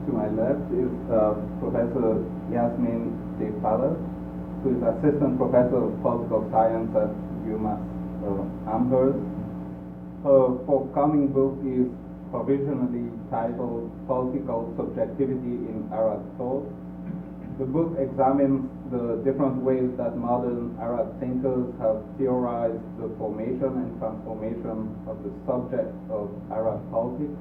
to my left is Professor Yasmeen Daifallah, who is Assistant Professor of Political Science at UMass Amherst. Her forthcoming book is provisionally titled Political Subjectivity in Arab Thought. The book examines the different ways that modern Arab thinkers have theorized the formation and transformation of the subject of Arab politics.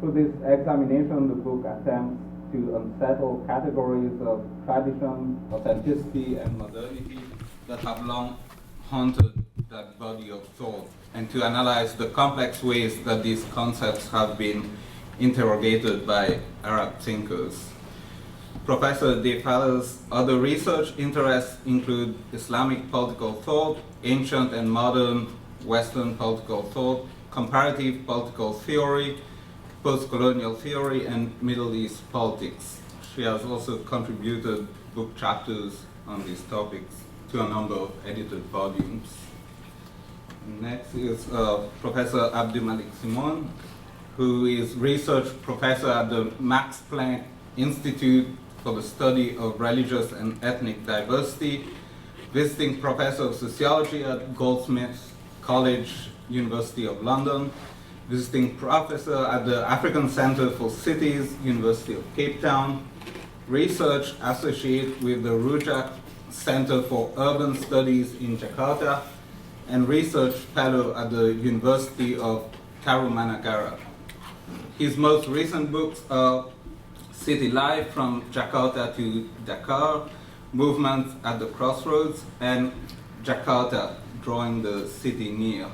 Through this examination, the book attempts to unsettle categories of tradition, authenticity, and modernity that have long haunted that body of thought, and to analyze the complex ways that these concepts have been interrogated by Arab thinkers. Professor Daifallah's other research interests include Islamic political thought, ancient and modern Western political thought, comparative political theory, postcolonial theory, and Middle East politics. She has also contributed book chapters on these topics to a number of edited volumes. Next is Professor Abdoumaliq Simone, who is research professor at the Max Planck Institute for the Study of Religious and Ethnic Diversity, visiting professor of sociology at Goldsmiths College, University of London, visiting professor at the African Center for Cities, University of Cape Town, research associate with the Rujak Center for Urban Studies in Jakarta, and research fellow at the University of Tarumanagara. His most recent books are City Life from Jakarta to Dakar, Movements at the Crossroads, and Jakarta, Drawing the City Near.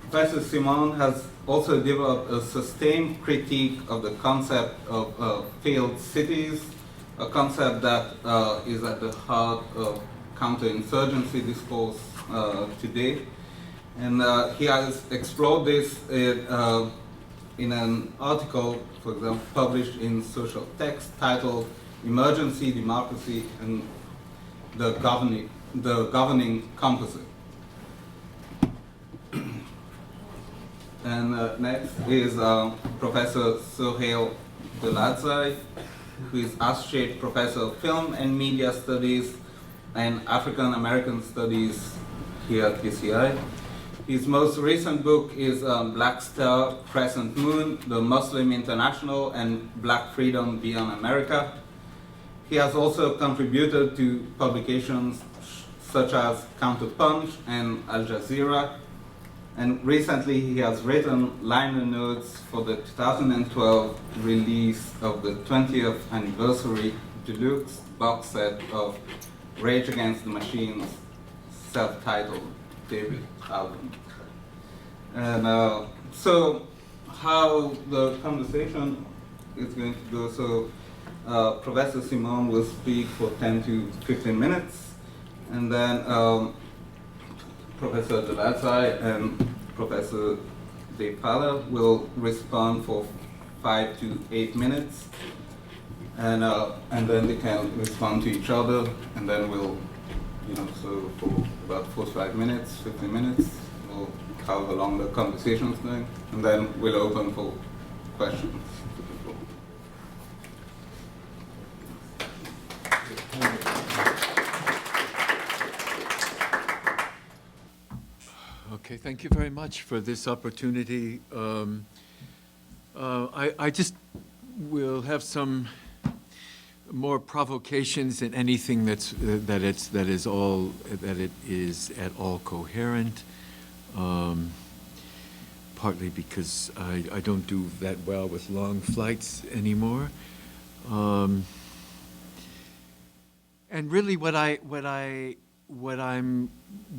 Professor Simone has also developed a sustained critique of the concept of failed cities, a concept that is at the heart of counterinsurgency discourse today. And he has explored this in an article, for example, published in Social Text titled Emergency, Democracy, and the Governing Composite. And next is Professor Sohail Daulatzai, who is Associate Professor of Film and Media Studies and African American Studies here at PCI. His most recent book is Black Star, Crescent Moon, The Muslim International, and Black Freedom Beyond America. He has also contributed to publications such as Counterpunch and Al Jazeera. And recently he has written liner notes for the 2012 release of the 20th anniversary deluxe box set of Rage Against the Machine's self-titled debut album. And so how the conversation is going to go, so Professor Simone will speak for 10 to 15 minutes, and then Professor Daulatzai and Professor Daifallah will respond for 5 to 8 minutes, and then they can respond to each other, and then we'll, so for about 45 minutes, 50 minutes, we'll however long the conversation is going, and then we'll open for questions. Okay, thank you very much for this opportunity. I just will have some more provocations than anything that it is at all coherent. Partly because I don't do that well with long flights anymore. And really what I'm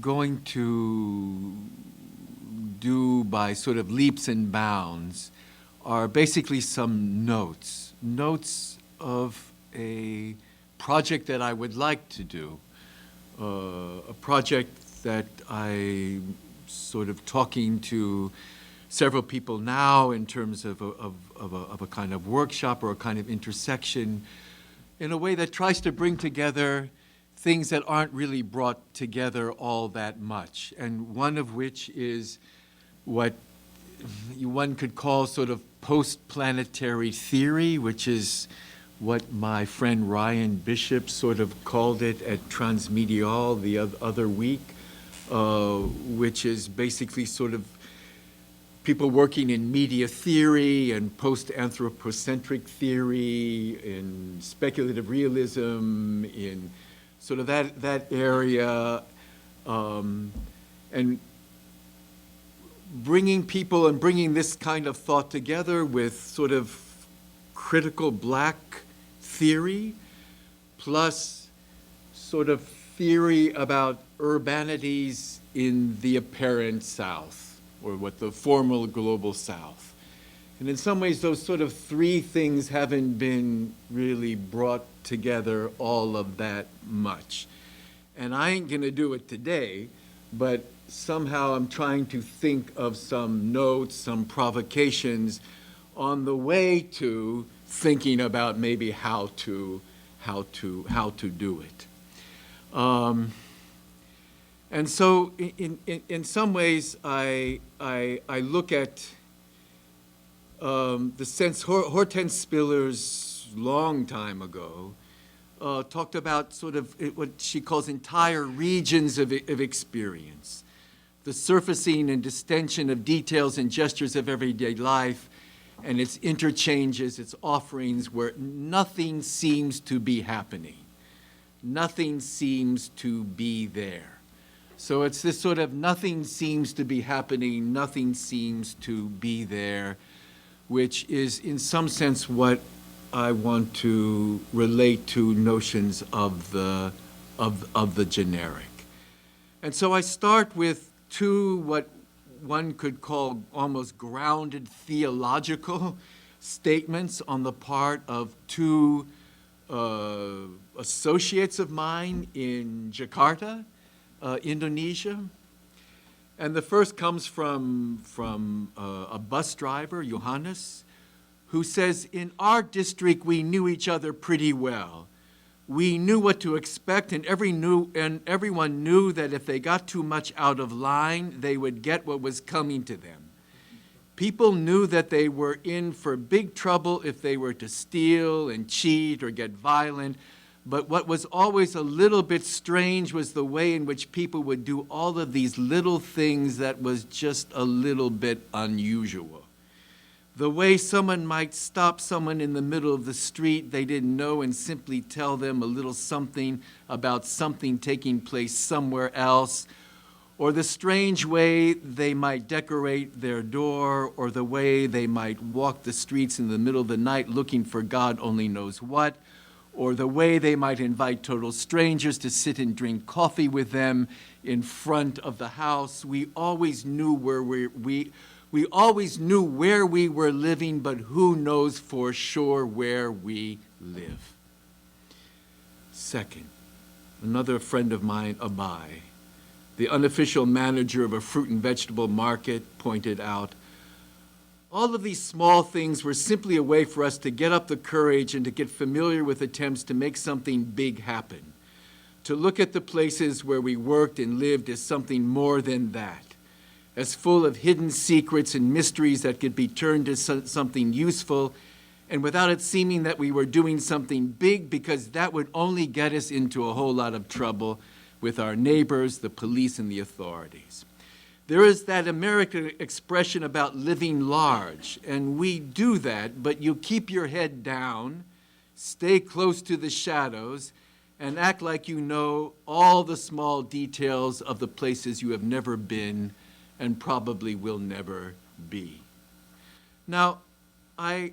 going to do by sort of leaps and bounds are basically some notes of a project that I would like to do, a project that I'm sort of talking to several people now in terms of a kind of workshop or a kind of intersection in a way that tries to bring together things that aren't really brought together all that much, and one of which is what one could call sort of post-planetary theory, which is what my friend Ryan Bishop sort of called it at Transmedial the other week, which is basically sort of people working in media theory and post-anthropocentric theory, in speculative realism, in sort of that area, and bringing people and bringing this kind of thought together with sort of critical black theory, plus sort of theory about urbanities in the apparent South, or what the formal global South. And in some ways, those sort of three things haven't been really brought together all of that much. And I ain't gonna do it today, but somehow I'm trying to think of some notes, some provocations on the way to thinking about maybe how to do it. And so in some ways, I look at the sense Hortense Spiller's long time ago talked about sort of what she calls entire regions of experience, the surfacing and distension of details and gestures of everyday life, and its interchanges, its offerings, where nothing seems to be happening. Nothing seems to be there. So it's this sort of nothing seems to be happening, nothing seems to be there, which is in some sense what I want to relate to notions of the generic. And so I start with two what one could call almost grounded theological statements on the part of two associates of mine in Jakarta, Indonesia. And the first comes from a bus driver, Johannes, who says, in our district, we knew each other pretty well. We knew what to expect, and everyone knew that if they got too much out of line, they would get what was coming to them. People knew that they were in for big trouble if they were to steal and cheat or get violent, but what was always a little bit strange was the way in which people would do all of these little things that was just a little bit unusual. The way someone might stop someone in the middle of the street they didn't know and simply tell them a little something about something taking place somewhere else, or the strange way they might decorate their door, or the way they might walk the streets in the middle of the night looking for God only knows what, or the way they might invite total strangers to sit and drink coffee with them in front of the house. We always knew where we always knew where we were living, but who knows for sure where we live. Second, another friend of mine, Abai, the unofficial manager of a fruit and vegetable market, pointed out, all of these small things were simply a way for us to get up the courage and to get familiar with attempts to make something big happen, to look at the places where we worked and lived as something more than that, as full of hidden secrets and mysteries that could be turned to something useful, and without it seeming that we were doing something big, because that would only get us into a whole lot of trouble with our neighbors, the police, and the authorities. There is that American expression about living large, and we do that, but you keep your head down, stay close to the shadows, and act like you know all the small details of the places you have never been and probably will never be. Now, I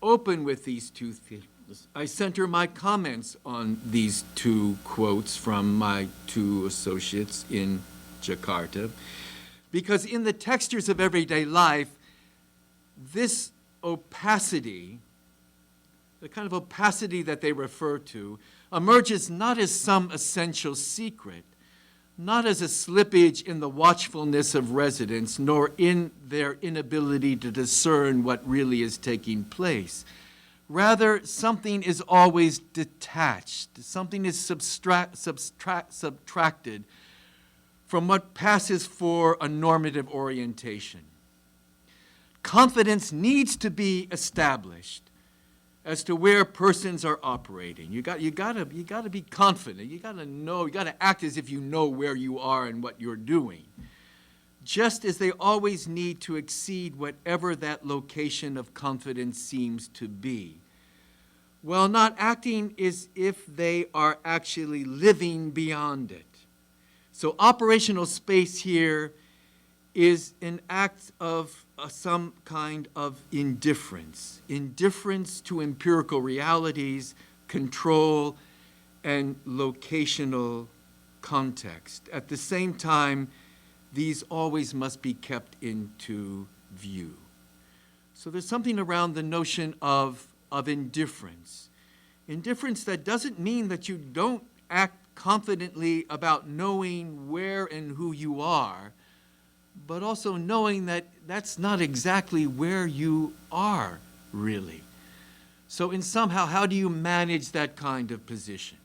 open with these two things. I center my comments on these two quotes from my two associates in Jakarta, because in the textures of everyday life, this opacity, the kind of opacity that they refer to, emerges not as some essential secret, not as a slippage in the watchfulness of residents, nor in their inability to discern what really is taking place. Rather, something is always detached. Something is subtracted from what passes for a normative orientation. confidence needs to be established as to where persons are operating. You gotta be confident. You gotta know. You gotta act as if you know where you are and what you're doing. Just as they always need to exceed whatever that location of confidence seems to be, while not acting as if they are actually living beyond it. So operational space here is an act of some kind of indifference to empirical realities, control, and locational context. At the same time, these always must be kept into view. So there's something around the notion of indifference. Indifference that doesn't mean that you don't act confidently about knowing where and who you are, but also knowing that that's not exactly where you are, really. So in somehow, how do you manage that kind of position?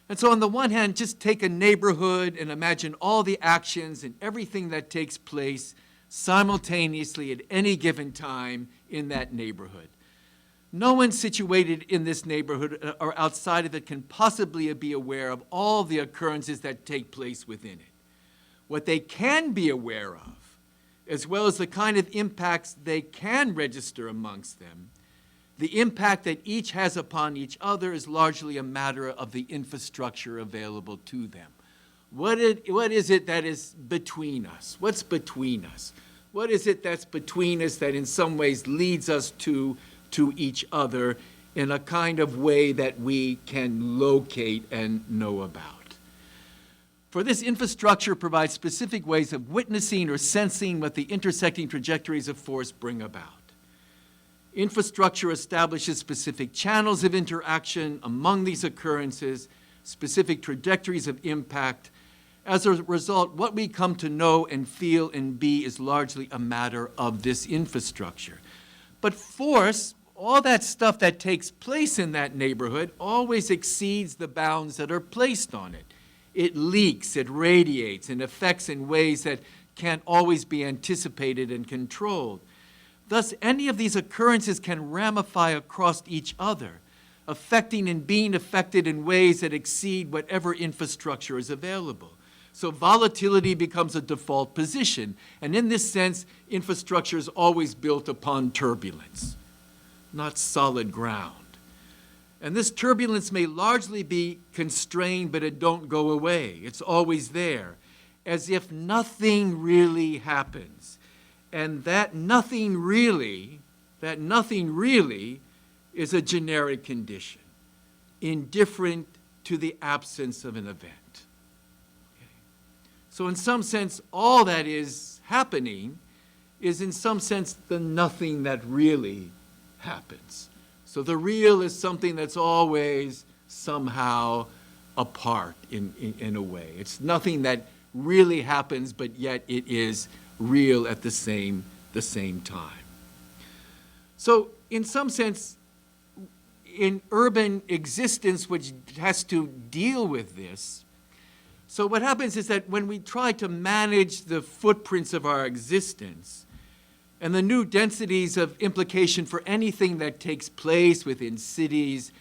And so on the one hand, just take a neighborhood and imagine all the actions and everything that takes place simultaneously at any given time in that neighborhood. No one situated in this neighborhood or outside of it can possibly be aware of all the occurrences that take place within it. What they can be aware of, as well as the kind of impacts they can register amongst them, the impact that each has upon each other is largely a matter of the infrastructure available to them. What is it that is between us? What's between us? What is it that's between us that in some ways leads us to each other in a kind of way that we can locate and know about? For this infrastructure provides specific ways of witnessing or sensing what the intersecting trajectories of force bring about. Infrastructure establishes specific channels of interaction among these occurrences, specific trajectories of impact. As a result, what we come to know and feel and be is largely a matter of this infrastructure. But force, all that stuff that takes place in that neighborhood, always exceeds the bounds that are placed on it. It leaks, it radiates, and affects in ways that can't always be anticipated and controlled. Thus, any of these occurrences can ramify across each other, affecting and being affected in ways that exceed whatever infrastructure is available. So volatility becomes a default position, and in this sense, infrastructure is always built upon turbulence, not solid ground. And this turbulence may largely be constrained, but it don't go away. It's always there, as if nothing really happens. And that nothing really is a generic condition, indifferent to the absence of an event. Okay. So in some sense, all that is happening is in some sense the nothing that really happens. So the real is something that's always somehow apart in a way. It's nothing that really happens, but yet it is real at the same time. So in some sense, in urban existence, which has to deal with this, so what happens is that when we try to manage the footprints of our existence and the new densities of implication for anything that takes place within cities,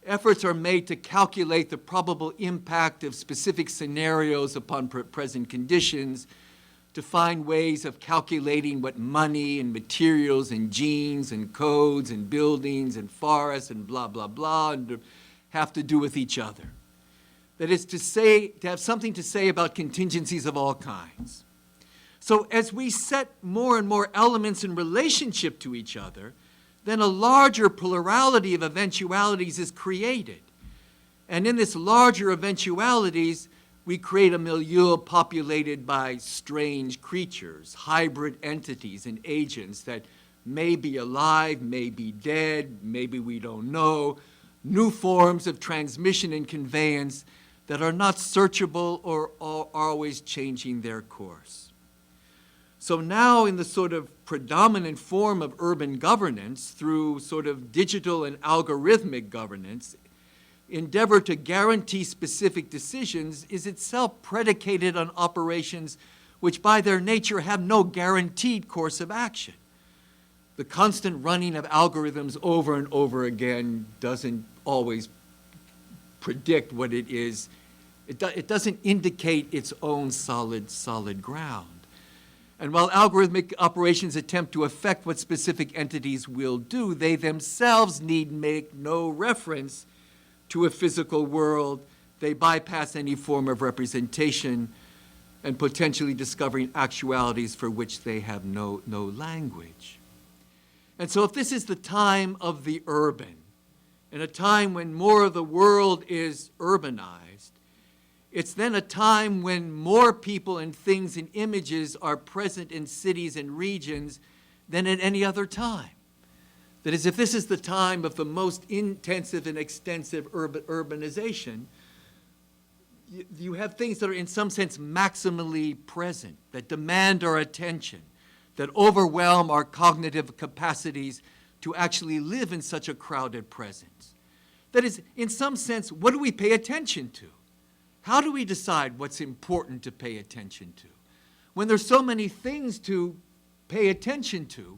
efforts are made to calculate the probable impact of specific scenarios upon present conditions, to find ways of calculating what money and materials and genes and codes and buildings and forests and blah, blah, blah and have to do with each other. That is to have something to say about contingencies of all kinds. So as we set more and more elements in relationship to each other, then a larger plurality of eventualities is created. And in this larger eventualities, we create a milieu populated by strange creatures, hybrid entities and agents that may be alive, may be dead, maybe we don't know, new forms of transmission and conveyance that are not searchable or are always changing their course. So now in the sort of predominant form of urban governance through sort of digital and algorithmic governance, endeavor to guarantee specific decisions is itself predicated on operations which by their nature have no guaranteed course of action. The constant running of algorithms over and over again doesn't always predict what it is. It doesn't indicate its own solid ground. And while algorithmic operations attempt to affect what specific entities will do, they themselves need make no reference to a physical world. They bypass any form of representation and potentially discovering actualities for which they have no language. And so if this is the time of the urban, in a time when more of the world is urbanized, it's then a time when more people and things and images are present in cities and regions than at any other time. That is, if this is the time of the most intensive and extensive urbanization, you have things that are in some sense maximally present, that demand our attention, that overwhelm our cognitive capacities to actually live in such a crowded presence. That is, in some sense, what do we pay attention to? How do we decide what's important to pay attention to? When there's so many things to pay attention to,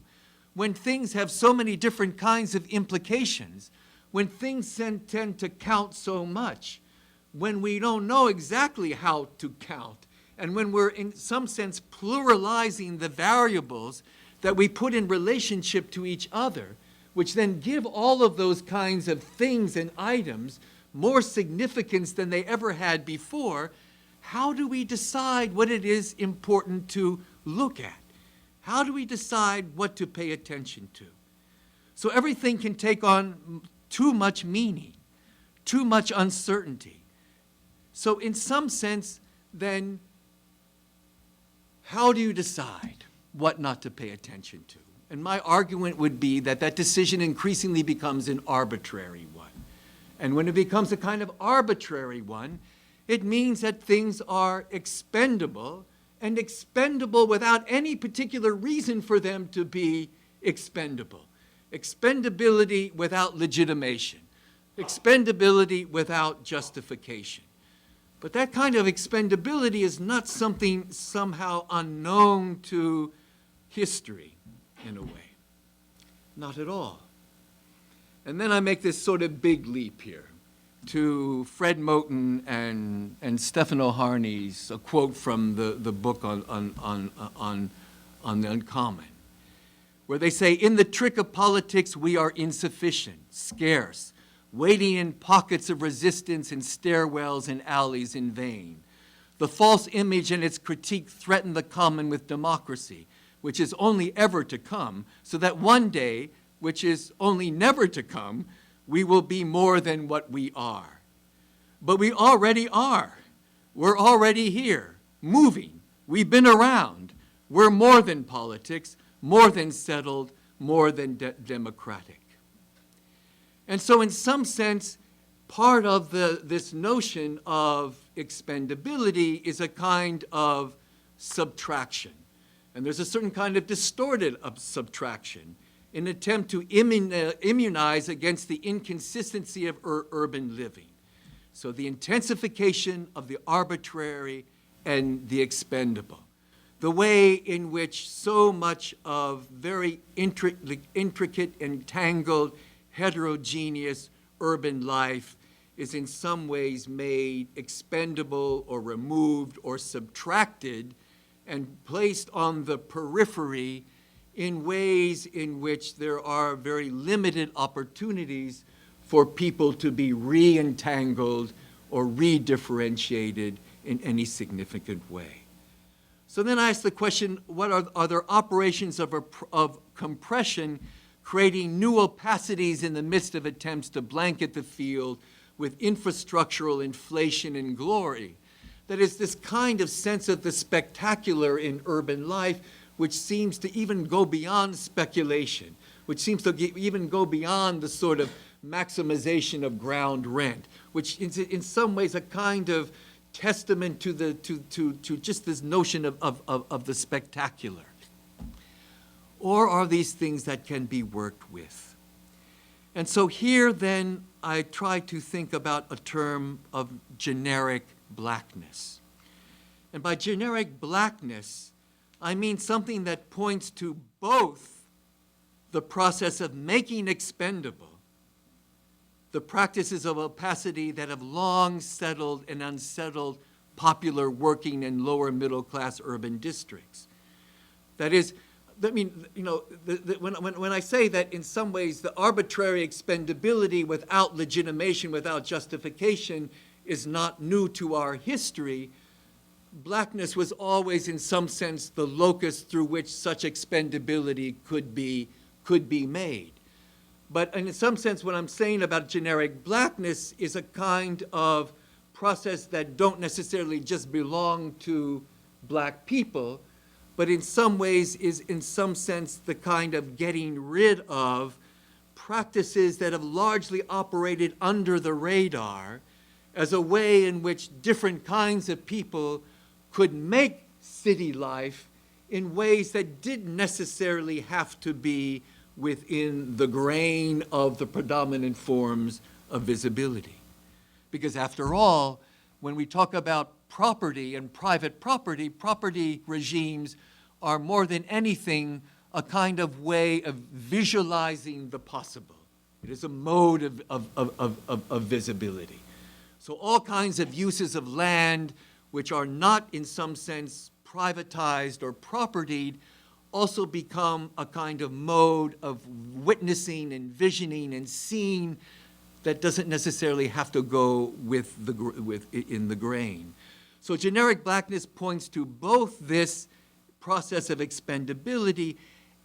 when things have so many different kinds of implications, when things tend to count so much, when we don't know exactly how to count, and when we're in some sense pluralizing the variables that we put in relationship to each other, which then give all of those kinds of things and items more significance than they ever had before, how do we decide what it is important to look at? How do we decide what to pay attention to? So everything can take on too much meaning, too much uncertainty. So in some sense, then, how do you decide what not to pay attention to? And my argument would be that that decision increasingly becomes an arbitrary one. And when it becomes a kind of arbitrary one, it means that things are expendable, and expendable without any particular reason for them to be expendable. Expendability without legitimation. Expendability without justification. But that kind of expendability is not something somehow unknown to history, in a way. Not at all. And then I make this sort of big leap here to Fred Moten and Stefano Harney's a quote from the book on the uncommon, where they say, "In the trick of politics, we are insufficient, scarce, waiting in pockets of resistance in stairwells and alleys in vain. The false image and its critique threaten the common with democracy, which is only ever to come, so that one day, which is only never to come, we will be more than what we are." But we already are. We're already here, moving. We've been around. We're more than politics, more than settled, more than democratic. And so in some sense, part of this notion of expendability is a kind of subtraction. And there's a certain kind of distorted subtraction in an attempt to immunize against the inconsistency of urban living. So the intensification of the arbitrary and the expendable. The way in which so much of very intricate, entangled, heterogeneous urban life is in some ways made expendable or removed or subtracted and placed on the periphery in ways in which there are very limited opportunities for people to be re-entangled or re-differentiated in any significant way. So then I ask the question, what are there operations of compression creating new opacities in the midst of attempts to blanket the field with infrastructural inflation and glory? That is, this kind of sense of the spectacular in urban life, which seems to even go beyond speculation, which seems to even go beyond the sort of maximization of ground rent, which is in some ways a kind of testament to just this notion of the spectacular. Or are these things that can be worked with? And so here then I try to think about a term of generic blackness. And by generic blackness, I mean something that points to both the process of making expendable the practices of opacity that have long settled and unsettled popular working and lower middle class urban districts. That is, I mean, you know, when I say that in some ways the arbitrary expendability without legitimation, without justification is not new to our history, Blackness was always in some sense the locus through which such expendability could be made. But in some sense, what I'm saying about generic blackness is a kind of process that don't necessarily just belong to black people, but in some ways is in some sense the kind of getting rid of practices that have largely operated under the radar as a way in which different kinds of people could make city life in ways that didn't necessarily have to be within the grain of the predominant forms of visibility. Because after all, when we talk about property and private property, property regimes are more than anything a kind of way of visualizing the possible. It is a mode of visibility. So all kinds of uses of land which are not in some sense privatized or propertied also become a kind of mode of witnessing and visioning and seeing that doesn't necessarily have to go in the grain. So generic blackness points to both this process of expendability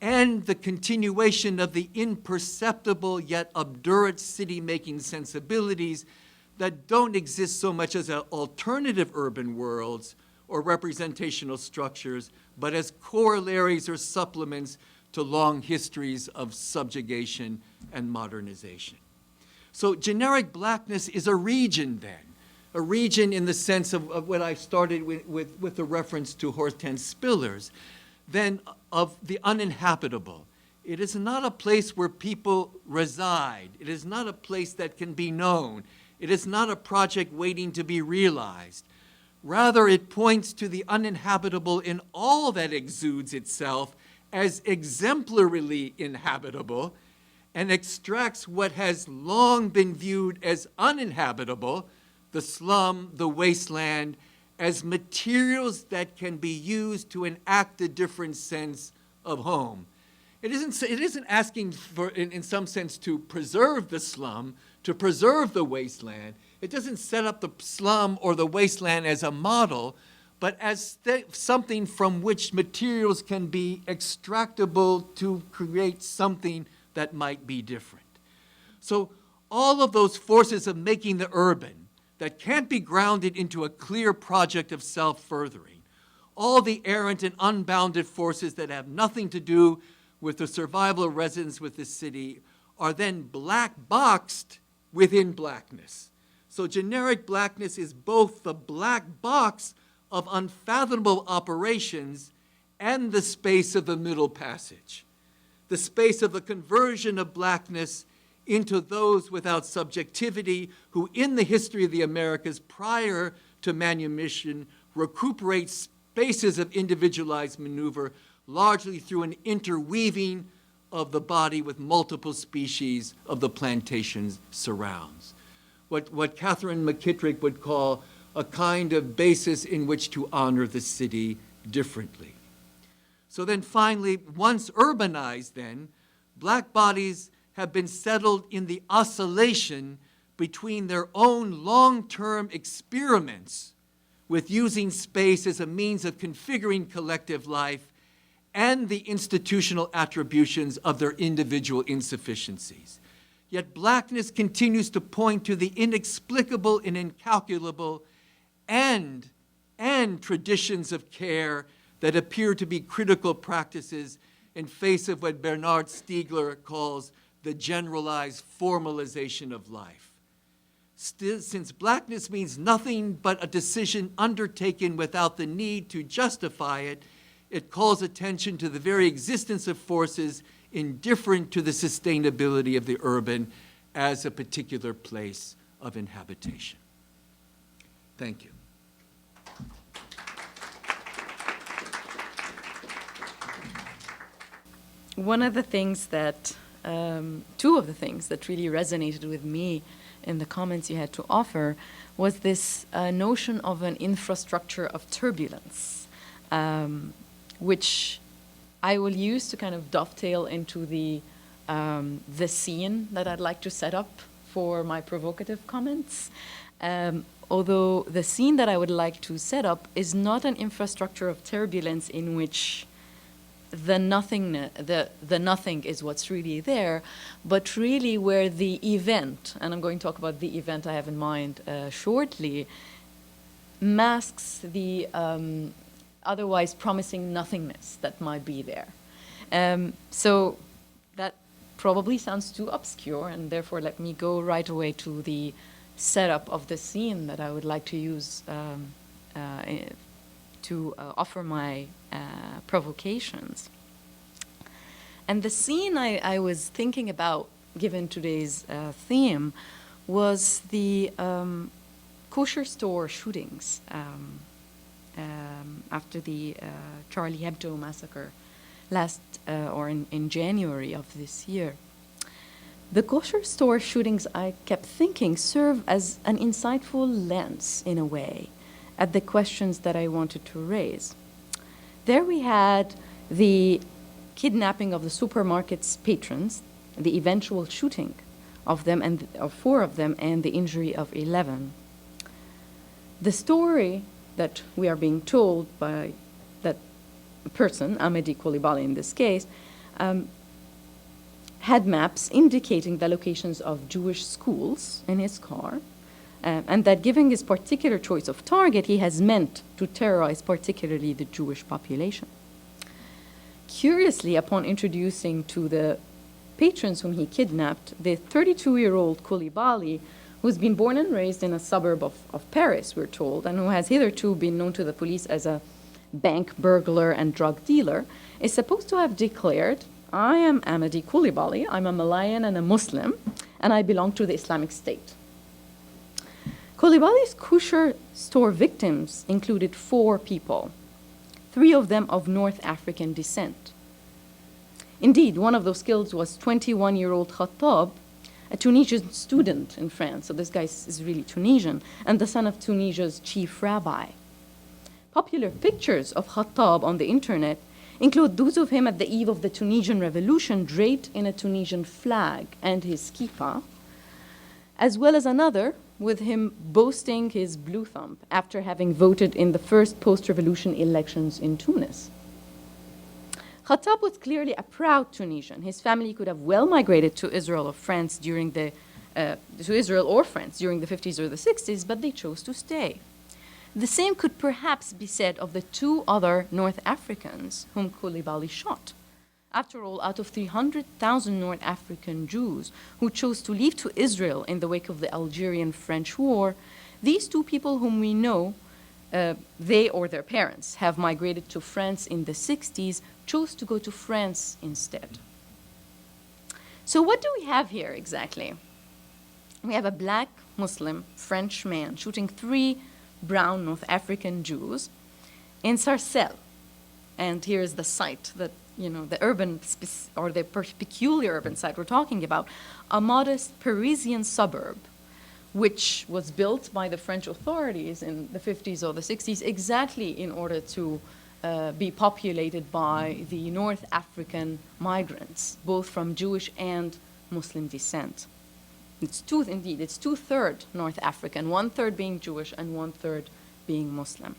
and the continuation of the imperceptible yet obdurate city-making sensibilities that don't exist so much as alternative urban worlds or representational structures, but as corollaries or supplements to long histories of subjugation and modernization. So generic blackness is a region then, a region in the sense of what I started with the reference to Hortense Spillers, then of the uninhabitable. It is not a place where people reside. It is not a place that can be known. It is not a project waiting to be realized. Rather, it points to the uninhabitable in all that exudes itself as exemplarily inhabitable and extracts what has long been viewed as uninhabitable, the slum, the wasteland, as materials that can be used to enact a different sense of home. It isn't asking for, in some sense, to preserve the slum, to preserve the wasteland. It doesn't set up the slum or the wasteland as a model, but as something from which materials can be extractable to create something that might be different. So all of those forces of making the urban that can't be grounded into a clear project of self-furthering, all the errant and unbounded forces that have nothing to do with the survival of residents with the city are then black-boxed within blackness. So generic blackness is both the black box of unfathomable operations and the space of the middle passage, the space of the conversion of blackness into those without subjectivity who in the history of the Americas prior to manumission recuperate spaces of individualized maneuver largely through an interweaving of the body with multiple species of the plantation's surrounds. What Catherine McKittrick would call a kind of basis in which to honor the city differently. So then finally, once urbanized then, black bodies have been settled in the oscillation between their own long-term experiments with using space as a means of configuring collective life and the institutional attributions of their individual insufficiencies. Yet blackness continues to point to the inexplicable and incalculable and traditions of care that appear to be critical practices in face of what Bernard Stiegler calls the generalized formalization of life. Since blackness means nothing but a decision undertaken without the need to justify it, it calls attention to the very existence of forces indifferent to the sustainability of the urban as a particular place of inhabitation. Thank you. one of the things that, two of the things that really resonated with me in the comments you had to offer was this notion of an infrastructure of turbulence, which I will use to kind of dovetail into the scene that I'd like to set up for my provocative comments. Although the scene that I would like to set up is not an infrastructure of turbulence in which the nothing is what's really there, but really where the event, and I'm going to talk about the event I have in mind shortly, masks the otherwise promising nothingness that might be there. So that probably sounds too obscure, and therefore let me go right away to the setup of the scene that I would like to use to offer my provocations. And the scene I was thinking about, given today's theme, was the kosher store shootings after the Charlie Hebdo massacre in January of this year. The kosher store shootings, I kept thinking, serve as an insightful lens, in a way, at the questions that I wanted to raise. There we had the kidnapping of the supermarket's patrons, the eventual shooting of them, and of 4 of them, and the injury of 11. The story that we are being told by that person, Amedi Coulibaly in this case, had maps indicating the locations of Jewish schools in his car, and that given his particular choice of target, he has meant to terrorize particularly the Jewish population. Curiously, upon introducing to the patrons whom he kidnapped, the 32-year-old Coulibaly, who's been born and raised in a suburb of Paris, we're told, and who has hitherto been known to the police as a bank burglar and drug dealer, is supposed to have declared, "I am Amedi Coulibaly, I'm a Malayan and a Muslim, and I belong to the Islamic State." Coulibaly's kosher store victims included 4 people, 3 of them of North African descent. Indeed, one of those killed was 21-year-old Khattab, a Tunisian student in France, so this guy is really Tunisian, and the son of Tunisia's chief rabbi. Popular pictures of Khattab on the internet include those of him at the eve of the Tunisian revolution draped in a Tunisian flag and his kippah, as well as another with him boasting his blue thumb after having voted in the first post-revolution elections in Tunis. Khattab was clearly a proud Tunisian. His family could have well migrated to Israel or France during the 50s or the 60s, but they chose to stay. The same could perhaps be said of the 2 other North Africans whom Coulibaly shot. After all, out of 300,000 North African Jews who chose to leave to Israel in the wake of the Algerian-French War, these 2 people whom we know, they or their parents, have migrated to France in the 60s, chose to go to France instead. So what do we have here exactly? We have a black Muslim French man shooting 3 brown North African Jews in Sarcelles. And here's the site that, the urban or the peculiar urban site we're talking about, a modest Parisian suburb, which was built by the French authorities in the 50s or the 60s exactly in order to be populated by the North African migrants, both from Jewish and Muslim descent. It's 2/3 North African, 1/3 being Jewish and 1/3 being Muslim.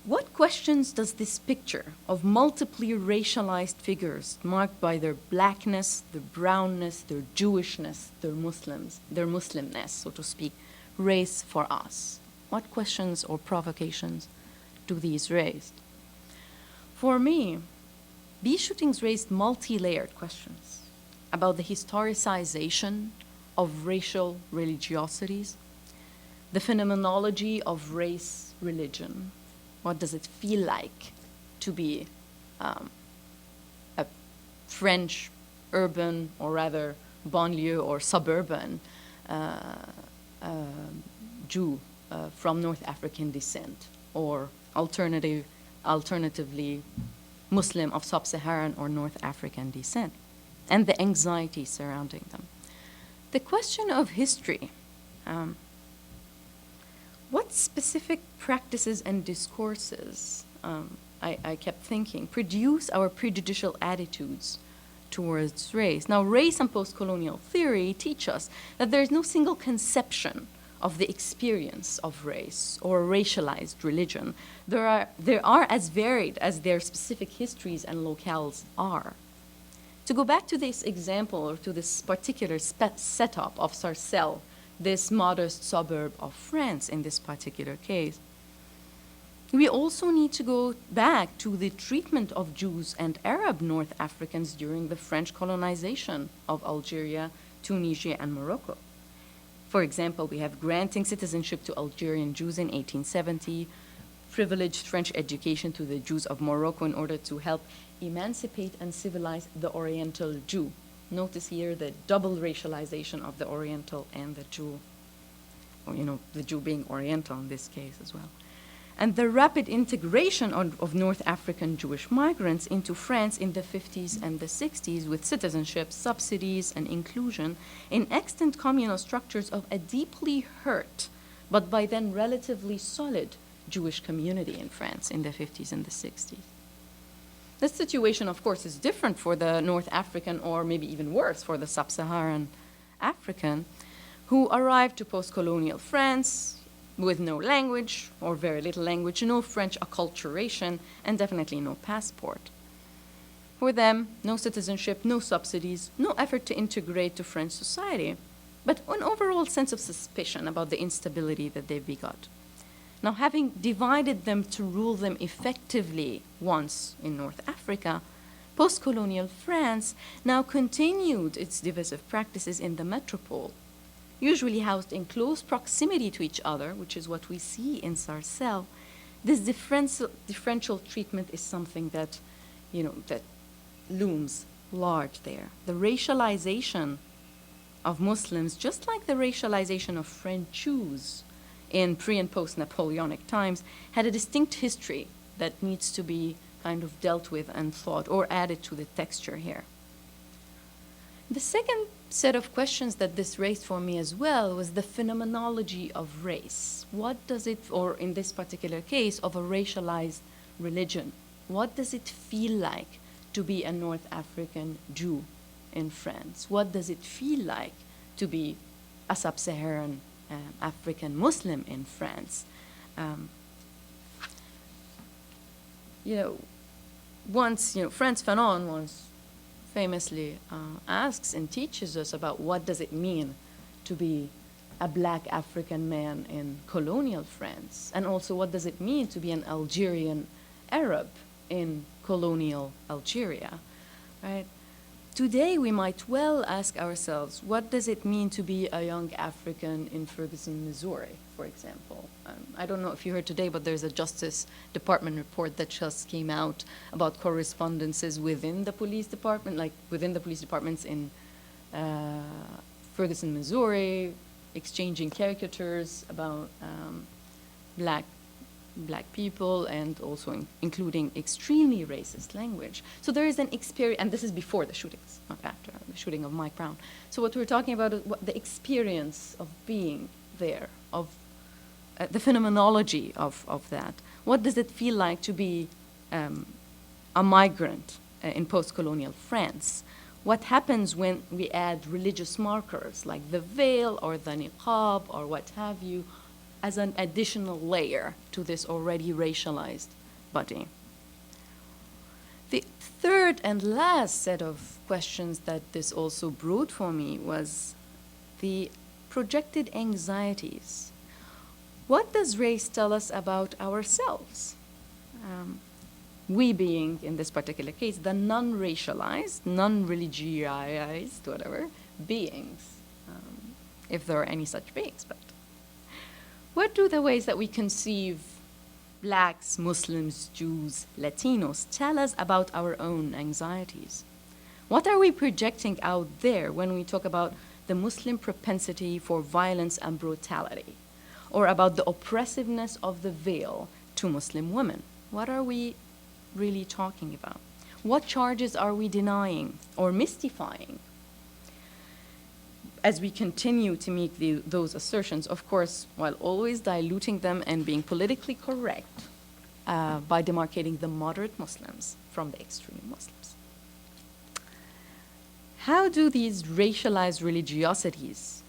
What questions does this picture of multiply racialized figures marked by their blackness, their brownness, their Jewishness, their Muslimness, so to speak, raise for us? What questions or provocations do these raise? For me, these shootings raised multi-layered questions about the historicization of racial religiosities, the phenomenology of race religion. What does it feel like to be a French urban, or rather banlieue or suburban Jew from North African descent, or alternatively Muslim of sub-Saharan or North African descent, and the anxiety surrounding them. The question of history. What specific practices and discourses, I kept thinking, produce our prejudicial attitudes towards race? Now, race and postcolonial theory teach us that there is no single conception of the experience of race or racialized religion. They are as varied as their specific histories and locales are. To go back to this example, or to this particular setup of Sarcelles, this modest suburb of France in this particular case, we also need to go back to the treatment of Jews and Arab North Africans during the French colonization of Algeria, Tunisia, and Morocco. For example, we have granting citizenship to Algerian Jews in 1870, privileged French education to the Jews of Morocco in order to help emancipate and civilize the Oriental Jew. Notice here the double racialization of the Oriental and the Jew, or the Jew being Oriental in this case as well. And the rapid integration of North African Jewish migrants into France in the 50s and the 60s with citizenship, subsidies, and inclusion in extant communal structures of a deeply hurt, but by then relatively solid Jewish community in France in the 50s and the 60s. This situation, of course, is different for the North African, or maybe even worse for the sub-Saharan African, who arrived to post-colonial France with no language, or very little language, no French acculturation, and definitely no passport. For them, no citizenship, no subsidies, no effort to integrate to French society, but an overall sense of suspicion about the instability that they begot. Now, having divided them to rule them effectively once in North Africa, post-colonial France now continued its divisive practices in the metropole, usually housed in close proximity to each other, which is what we see in Sarcelles. This differential treatment is something that, that looms large there. The racialization of Muslims, just like the racialization of French Jews in pre- and post-Napoleonic times, had a distinct history that needs to be kind of dealt with and thought, or added to the texture here. The second set of questions that this raised for me as well was the phenomenology of race. What does it, or in this particular case, of a racialized religion, what does it feel like to be a North African Jew in France? What does it feel like to be a sub-Saharan African Muslim in France? Frantz Fanon once famously asks and teaches us about what does it mean to be a black African man in colonial France, and also what does it mean to be an Algerian Arab in colonial Algeria, right? Today, we might well ask ourselves, what does it mean to be a young African in Ferguson, Missouri, for example? I don't know if you heard today, but there's a Justice Department report that just came out about correspondences within the police department, like within the police departments in Ferguson, Missouri, exchanging caricatures about black people, and also including extremely racist language. So there is an experience, and this is before the shootings, not after the shooting of Mike Brown. So what we're talking about is the experience of being there, of the phenomenology of that. What does it feel like to be a migrant in post-colonial France? What happens when we add religious markers like the veil or the niqab or what have you, as an additional layer to this already racialized body? The third and last set of questions that this also brought for me was the projected anxieties. What does race tell us about ourselves? We being, in this particular case, the non-racialized, non-religioized, whatever, beings, if there are any such beings, but what do the ways that we conceive blacks, Muslims, Jews, Latinos tell us about our own anxieties? What are we projecting out there when we talk about the Muslim propensity for violence and brutality, or about the oppressiveness of the veil to Muslim women? What are we really talking about? What charges are we denying or mystifying? As we continue to make those assertions, of course, while always diluting them and being politically correct by demarcating the moderate Muslims from the extreme Muslims. How do these racialized religiosities,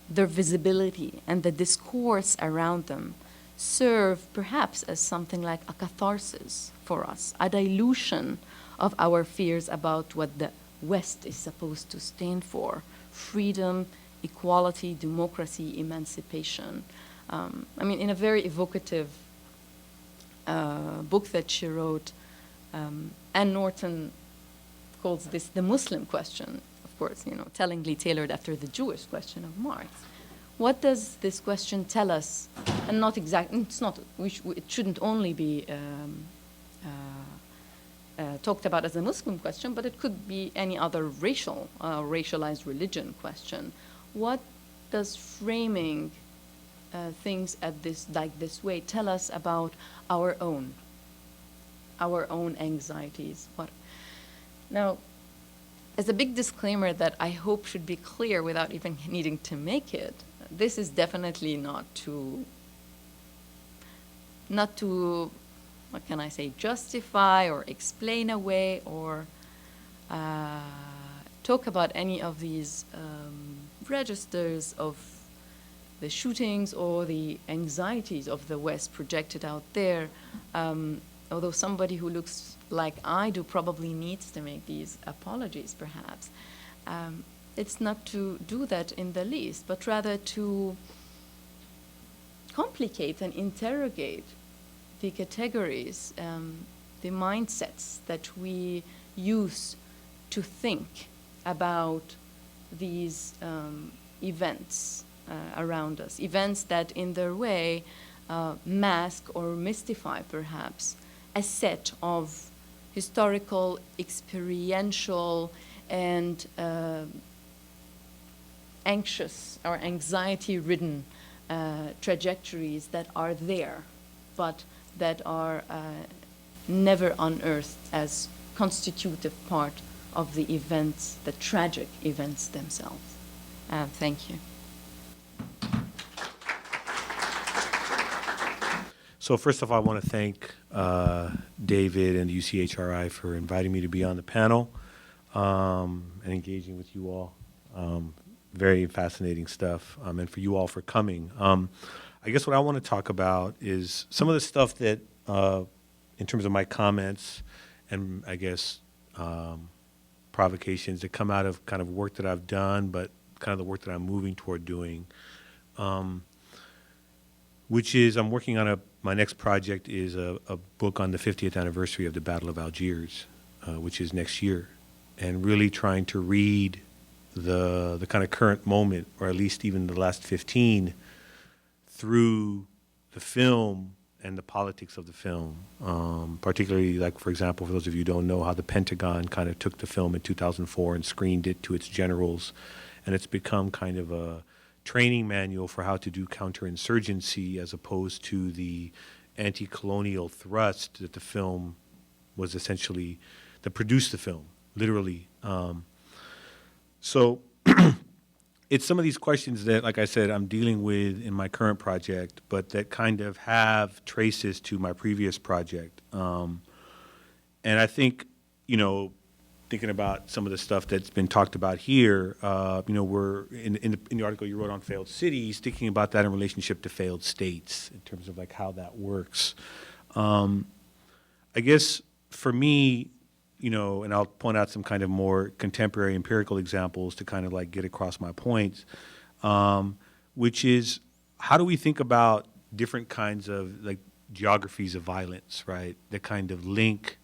their visibility and the discourse around them, serve perhaps as something like a catharsis for us, a dilution of our fears about what the West is supposed to stand for? Freedom, equality, democracy, emancipation. In a very evocative book that she wrote, Anne Norton calls this the Muslim question, of course, tellingly tailored after the Jewish question of Marx. What does this question tell us? And not exactly, it's not, it shouldn't only be talked about as a Muslim question, but it could be any other racialized religion question. What does framing things like this way tell us about our own anxieties? Now, as a big disclaimer that I hope should be clear without even needing to make it, this is definitely not to, what can I say, justify or explain away or talk about any of these registers of the shootings or the anxieties of the West projected out there. Although somebody who looks like I do probably needs to make these apologies, perhaps. It's not to do that in the least, but rather to complicate and interrogate the categories, the mindsets that we use to think about these events around us, events that in their way mask or mystify perhaps a set of historical, experiential, and anxious or anxiety-ridden trajectories that are there, but that are never unearthed as constitutive part of the events, the tragic events themselves. Thank you. So first off, I want to thank David and the UCHRI for inviting me to be on the panel and engaging with you all. Very fascinating stuff, and for you all for coming. I guess what I want to talk about is some of the stuff that, in terms of my comments and I guess provocations that come out of kind of work that I've done, but kind of the work that I'm moving toward doing, which is I'm working on my next project is a book on the 50th anniversary of the Battle of Algiers, which is next year, and really trying to read the kind of current moment, or at least even the last 15, through the film and the politics of the film, particularly, like, for example, for those of you who don't know, how the Pentagon kind of took the film in 2004 and screened it to its generals, and it's become kind of a training manual for how to do counterinsurgency as opposed to the anti-colonial thrust that the film was essentially, that produced the film, literally. So it's some of these questions that, like I said, I'm dealing with in my current project, but that kind of have traces to my previous project. And I think, thinking about some of the stuff that's been talked about here, we're in the article you wrote on failed cities, thinking about that in relationship to failed states in terms of like how that works. I guess for me, and I'll point out some kind of more contemporary empirical examples to kind of like get across my points, which is how do we think about different kinds of like geographies of violence, right, that kind of link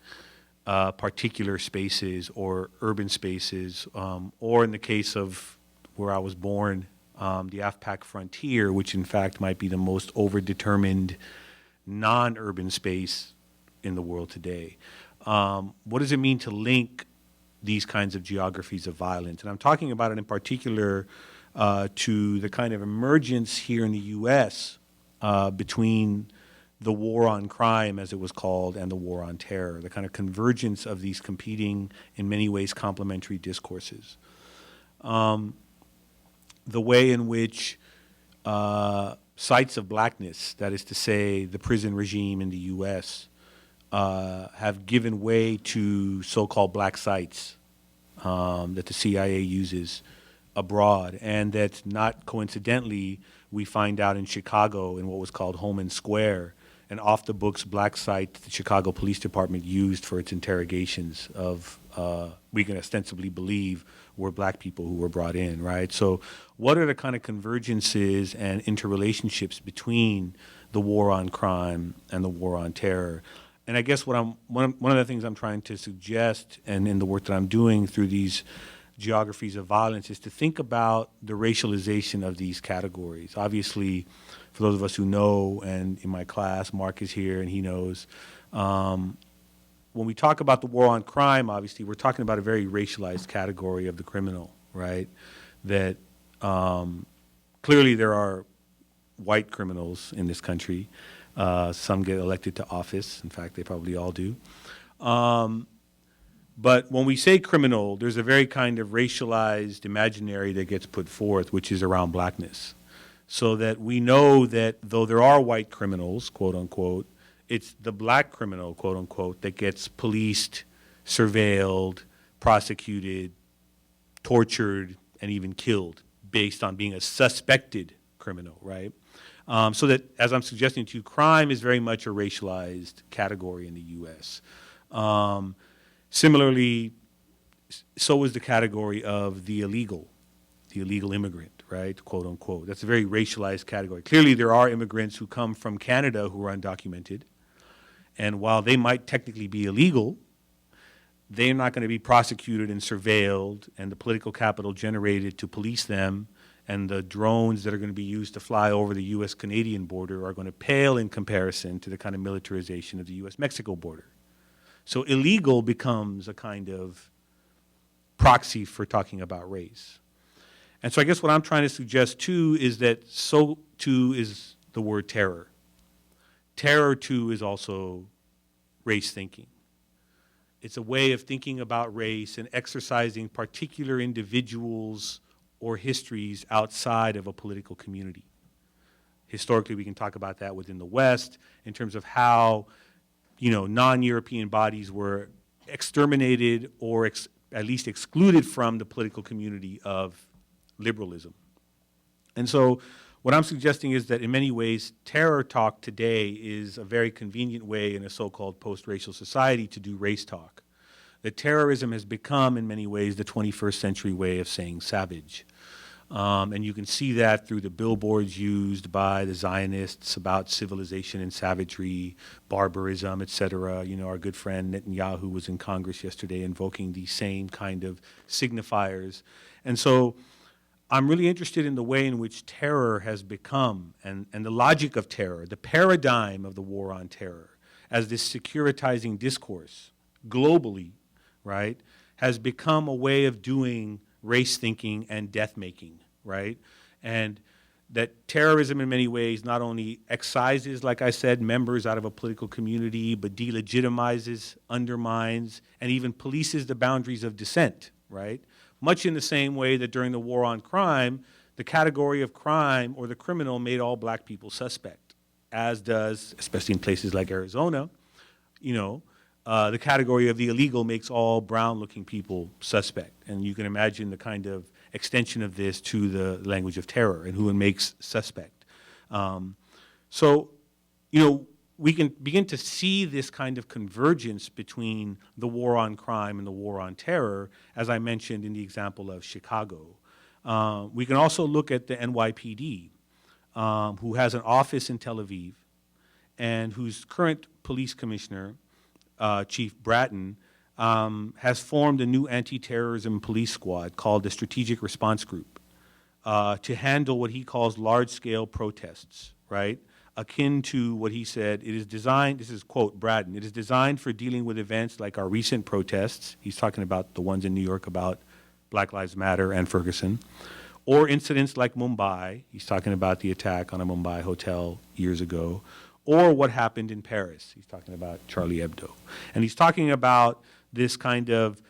particular spaces or urban spaces, or in the case of where I was born, the AFPAC frontier, which in fact might be the most overdetermined non-urban space in the world today. What does it mean to link these kinds of geographies of violence? And I'm talking about it in particular to the kind of emergence here in the U.S. Between the war on crime, as it was called, and the war on terror, the kind of convergence of these competing, in many ways, complementary discourses. The way in which sites of blackness, that is to say, the prison regime in the U.S., have given way to so-called black sites that the CIA uses abroad, and that not coincidentally, we find out in Chicago in what was called Holman Square, an off-the-books black site the Chicago Police Department used for its interrogations of, we can ostensibly believe, were black people who were brought in, right? So what are the kind of convergences and interrelationships between the war on crime and the war on terror? And I guess what one of the things I'm trying to suggest, and in the work that I'm doing through these geographies of violence, is to think about the racialization of these categories. Obviously, for those of us who know, and in my class, Mark is here and he knows, when we talk about the war on crime, obviously, we're talking about a very racialized category of the criminal, right? That clearly there are white criminals in this country. Some get elected to office. In fact, they probably all do. But when we say criminal, there's a very kind of racialized imaginary that gets put forth, which is around blackness. So that we know that though there are white criminals, quote unquote, it's the black criminal, quote unquote, that gets policed, surveilled, prosecuted, tortured, and even killed based on being a suspected criminal, right? So that, as I'm suggesting to you, crime is very much a racialized category in the U.S. Similarly, so is the category of the illegal immigrant, right, quote unquote. That's a very racialized category. Clearly, there are immigrants who come from Canada who are undocumented, and while they might technically be illegal, they're not going to be prosecuted and surveilled, and the political capital generated to police them and the drones that are going to be used to fly over the U.S.-Canadian border are going to pale in comparison to the kind of militarization of the U.S.-Mexico border. So illegal becomes a kind of proxy for talking about race. And so I guess what I'm trying to suggest, too, is that so, too, is the word terror. Terror, too, is also race thinking. It's a way of thinking about race and exercising particular individuals or histories outside of a political community. Historically, we can talk about that within the West in terms of how, non-European bodies were exterminated or at least excluded from the political community of liberalism. And so what I'm suggesting is that in many ways, terror talk today is a very convenient way in a so-called post-racial society to do race talk. That terrorism has become, in many ways, the 21st century way of saying savage. And you can see that through the billboards used by the Zionists about civilization and savagery, barbarism, et cetera. Our good friend Netanyahu was in Congress yesterday invoking these same kind of signifiers. And so I'm really interested in the way in which terror has become, and the logic of terror, the paradigm of the war on terror, as this securitizing discourse globally, right, has become a way of doing race thinking and death making, right? And that terrorism in many ways not only excises, like I said, members out of a political community, but delegitimizes, undermines, and even polices the boundaries of dissent, right? Much in the same way that during the war on crime, the category of crime or the criminal made all black people suspect, as does, especially in places like Arizona, the category of the illegal makes all brown-looking people suspect. And you can imagine the kind of extension of this to the language of terror and who it makes suspect. So, we can begin to see this kind of convergence between the war on crime and the war on terror, as I mentioned in the example of Chicago. We can also look at the NYPD, who has an office in Tel Aviv, and whose current police commissioner, Chief Bratton, has formed a new anti-terrorism police squad called the Strategic Response Group to handle what he calls large-scale protests, right? Akin to what he said, it is designed, this is quote Bratton, it is designed for dealing with events like our recent protests, he's talking about the ones in New York about Black Lives Matter and Ferguson, or incidents like Mumbai, he's talking about the attack on a Mumbai hotel years ago, or what happened in Paris. He's talking about Charlie Hebdo. And he's talking about this kind of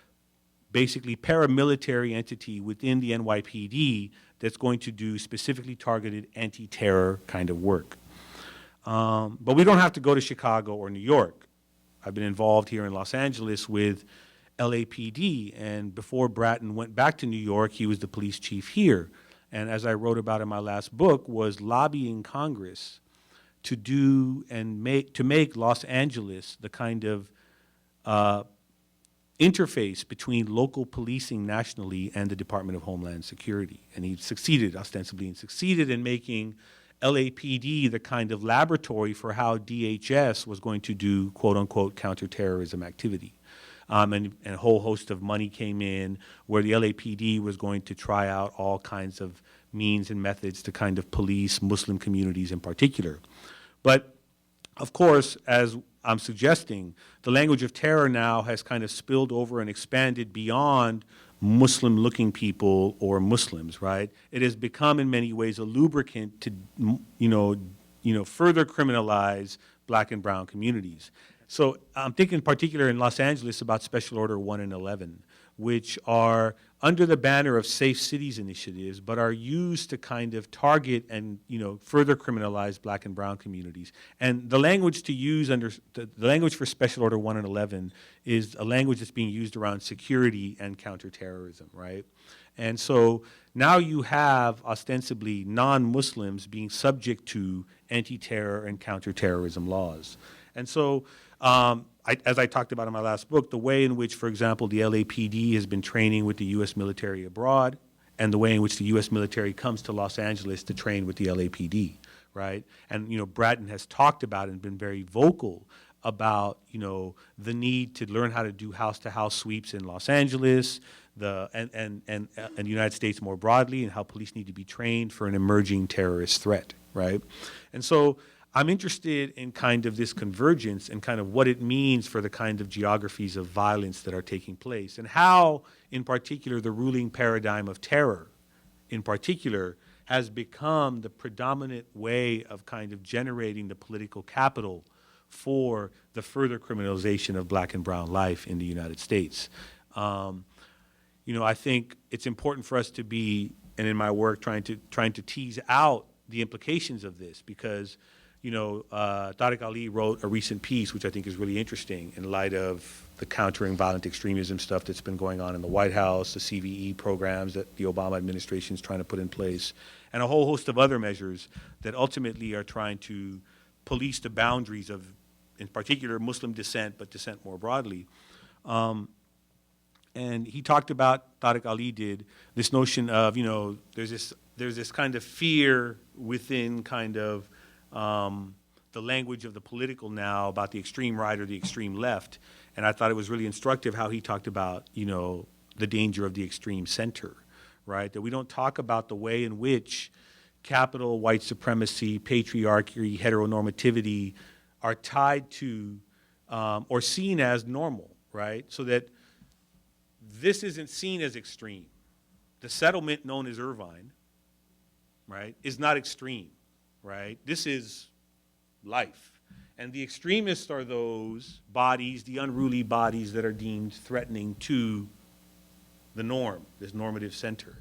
basically paramilitary entity within the NYPD that's going to do specifically targeted anti-terror kind of work. But we don't have to go to Chicago or New York. I've been involved here in Los Angeles with LAPD, and before Bratton went back to New York, he was the police chief here. And as I wrote about in my last book, was lobbying Congress to do and make Los Angeles the kind of interface between local policing nationally and the Department of Homeland Security. And he succeeded, ostensibly, and succeeded in making LAPD the kind of laboratory for how DHS was going to do quote-unquote counterterrorism activity. And a whole host of money came in where the LAPD was going to try out all kinds of means and methods to kind of police Muslim communities in particular. But, of course, as I'm suggesting, the language of terror now has kind of spilled over and expanded beyond Muslim-looking people or Muslims, right? It has become, in many ways, a lubricant to, further criminalize black and brown communities. So I'm thinking in particular in Los Angeles about Special Order 1 and 11, which are under the banner of Safe Cities initiatives, but are used to kind of target and, further criminalize black and brown communities. And the language to use under, the language for Special Order 1 and 11 is a language that's being used around security and counterterrorism, right? And so now you have ostensibly non-Muslims being subject to anti-terror and counterterrorism laws. And so, as I talked about in my last book, the way in which, for example, the LAPD has been training with the U.S. military abroad, and the way in which the U.S. military comes to Los Angeles to train with the LAPD, right? And, Bratton has talked about and been very vocal about, the need to learn how to do house-to-house sweeps in Los Angeles, and the United States more broadly, and how police need to be trained for an emerging terrorist threat, right? And so I'm interested in kind of this convergence and kind of what it means for the kind of geographies of violence that are taking place, and how, in particular, the ruling paradigm of terror, in particular, has become the predominant way of kind of generating the political capital for the further criminalization of black and brown life in the United States. I think it's important for us to be, and in my work, trying to tease out the implications of this, because Tariq Ali wrote a recent piece, which I think is really interesting in light of the countering violent extremism stuff that's been going on in the White House, the CVE programs that the Obama administration is trying to put in place, and a whole host of other measures that ultimately are trying to police the boundaries of, in particular, Muslim dissent, but dissent more broadly. And he talked about, Tariq Ali did, this notion of, there's this kind of fear within kind of the language of the political now about the extreme right or the extreme left. And I thought it was really instructive how he talked about, the danger of the extreme center, right? That we don't talk about the way in which capital, white supremacy, patriarchy, heteronormativity are tied to or seen as normal, right? So that this isn't seen as extreme. The settlement known as Irvine, right, is not extreme. Right? This is life. And the extremists are those bodies, the unruly bodies that are deemed threatening to the norm, this normative center.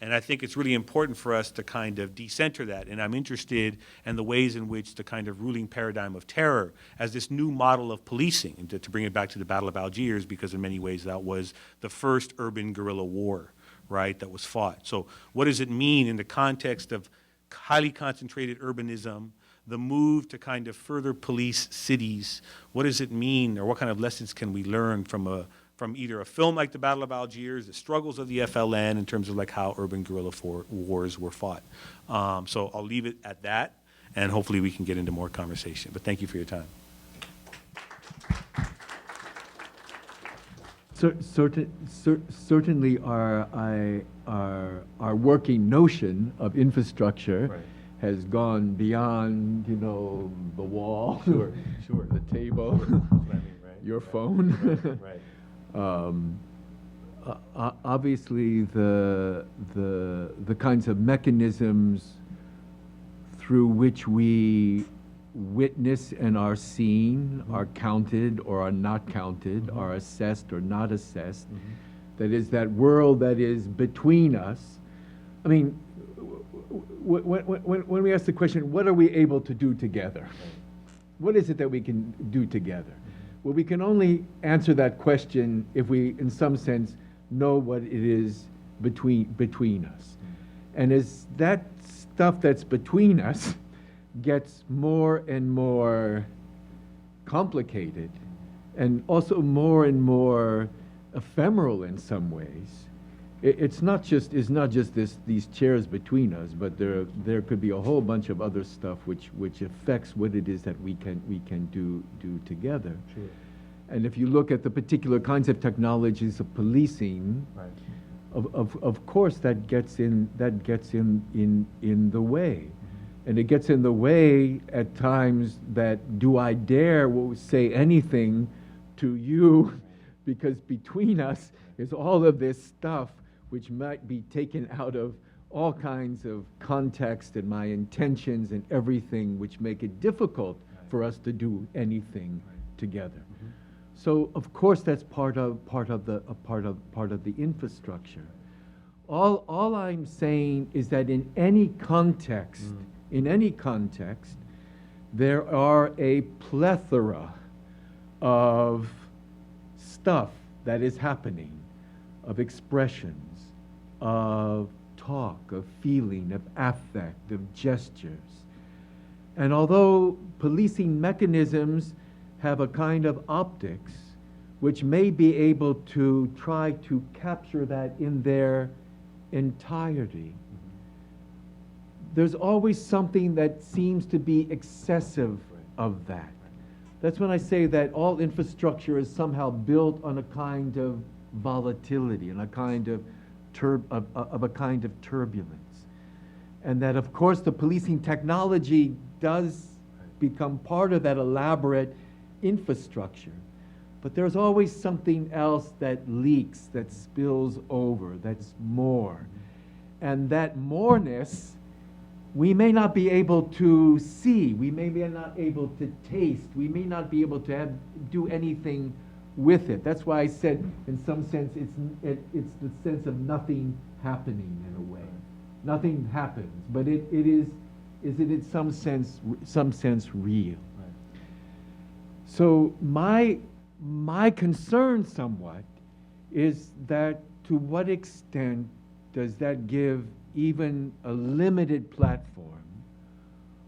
And I think it's really important for us to kind of decenter that. And I'm interested in the ways in which the kind of ruling paradigm of terror as this new model of policing, and to bring it back to the Battle of Algiers, because in many ways that was the first urban guerrilla war, right, that was fought. So what does it mean in the context of highly concentrated urbanism, the move to kind of further police cities? What does it mean, or what kind of lessons can we learn from either a film like The Battle of Algiers, the struggles of the FLN in terms of like how urban guerrilla wars were fought? So I'll leave it at that, and hopefully we can get into more conversation. But thank you for your time. Certainly our working notion of infrastructure has gone beyond, the wall, Sure. the table, your phone. Obviously, the kinds of mechanisms through which we witnessed and are seen, are counted or are not counted, are assessed or not assessed. That is that world that is between us. I mean, when we ask the question, what are we able to do together? What is it that we can do together? Well, we can only answer that question if we, in some sense, know what it is between us. And as that stuff that's between us gets more and more complicated and also more and more ephemeral in some ways, it's not just these chairs between us, but there could be a whole bunch of other stuff which affects what it is that we can do together. Sure. And if you look at the particular kinds of technologies of policing, Right. of course that gets in the way. And it gets in the way at times that do I dare say anything to you, because between us is all of this stuff which might be taken out of all kinds of context and my intentions and everything, which make it difficult for us to do anything together. So of course that's part of the infrastructure. All I'm saying is that in any context, there are a plethora of stuff that is happening, of expressions, of talk, of feeling, of affect, of gestures. And although policing mechanisms have a kind of optics which may be able to try to capture that in their entirety, there's always something that seems to be excessive of that. That's when I say that all infrastructure is somehow built on a kind of volatility and a kind of turbulence. And that, of course, the policing technology does become part of that elaborate infrastructure. But there's always something else that leaks, that spills over, that's more. And that moreness, we may not be able to see, we may be not able to taste, we may not be able to do anything with it. That's why I said, in some sense, it's the sense of nothing happening in a way. Nothing happens, but it is it in some sense real. Right. So my concern somewhat is that to what extent does that give even a limited platform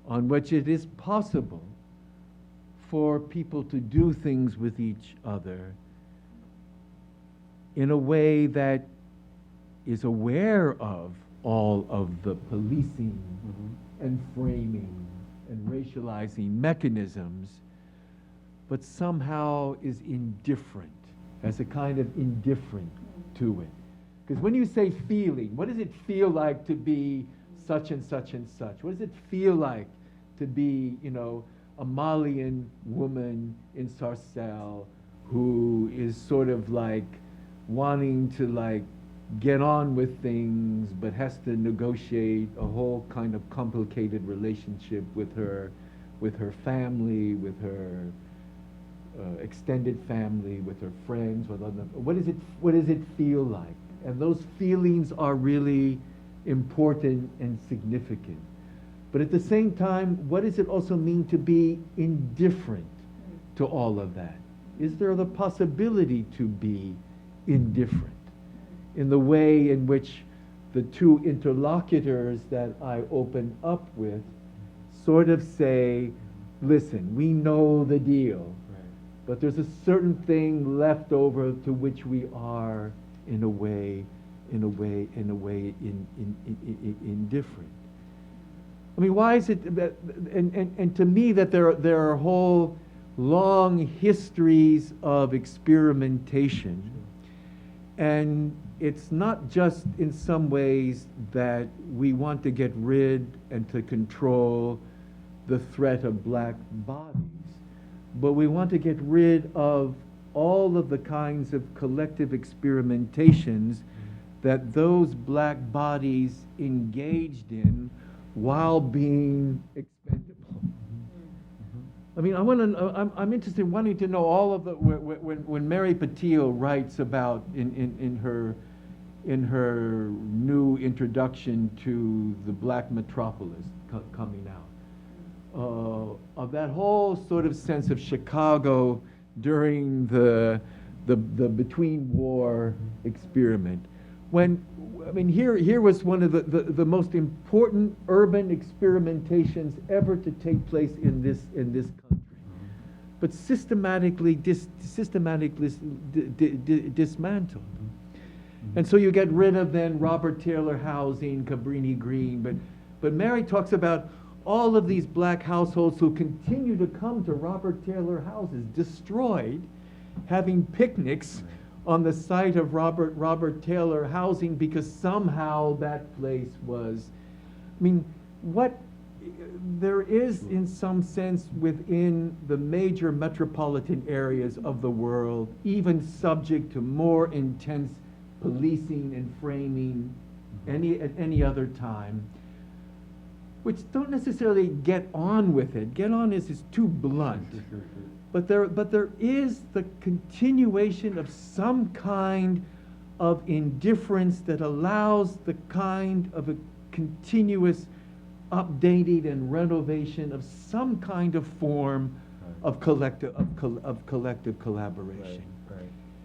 on which it is possible for people to do things with each other in a way that is aware of all of the policing and framing and racializing mechanisms, but somehow is indifferent, has a kind of indifferent to it. Because when you say feeling, what does it feel like to be such and such and such? What does it feel like to be, a Malian woman in Sarcelles who is sort of like wanting to get on with things, but has to negotiate a whole kind of complicated relationship with her family, with her extended family, with her friends, with other. What does it feel like? And those feelings are really important and significant. But at the same time, what does it also mean to be indifferent to all of that? Is there the possibility to be indifferent in the way in which the two interlocutors that I open up with sort of say, listen, we know the deal, but there's a certain thing left over to which we are in a way indifferent. I mean, why is it that, and to me, that there are whole long histories of experimentation, and it's not just in some ways that we want to get rid and to control the threat of black bodies, but we want to get rid of all of the kinds of collective experimentations that those black bodies engaged in while being expendable. I mean, I'm interested in wanting to know all of the, when Mary Patil writes about in her new introduction to the Black Metropolis coming out, of that whole sort of sense of Chicago during the between war experiment. Here was one of the most important urban experimentations ever to take place in this country, but systematically dismantled. And so you get rid of then Robert Taylor housing, Cabrini Green, but Mary talks about all of these black households who continue to come to Robert Taylor houses, destroyed, having picnics on the site of Robert Taylor housing because somehow that place was, there is in some sense within the major metropolitan areas of the world, even subject to more intense policing and framing at any other time, which don't necessarily get on with it. Get on is too blunt. But there is the continuation of some kind of indifference that allows the kind of a continuous updating and renovation of some kind of form of collective collaboration. Right.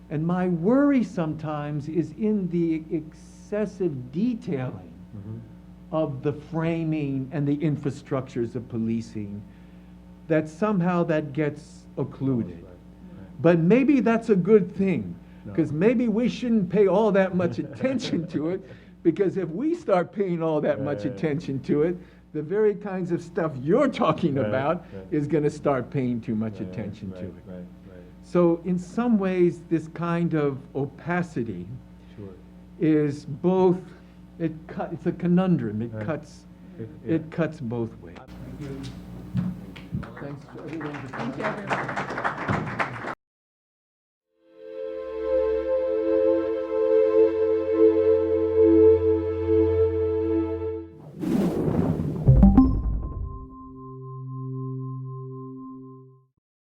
And my worry sometimes is in the excessive detailing of the framing and the infrastructures of policing, that somehow that gets occluded. But maybe that's a good thing, because maybe we shouldn't pay all that much attention to it, because if we start paying all that much attention to it, the very kinds of stuff you're talking about is going to start paying too much attention to it. So in some ways, this kind of opacity is both, it's a conundrum. It cuts both ways. Thanks to everyone. Thank you, everyone.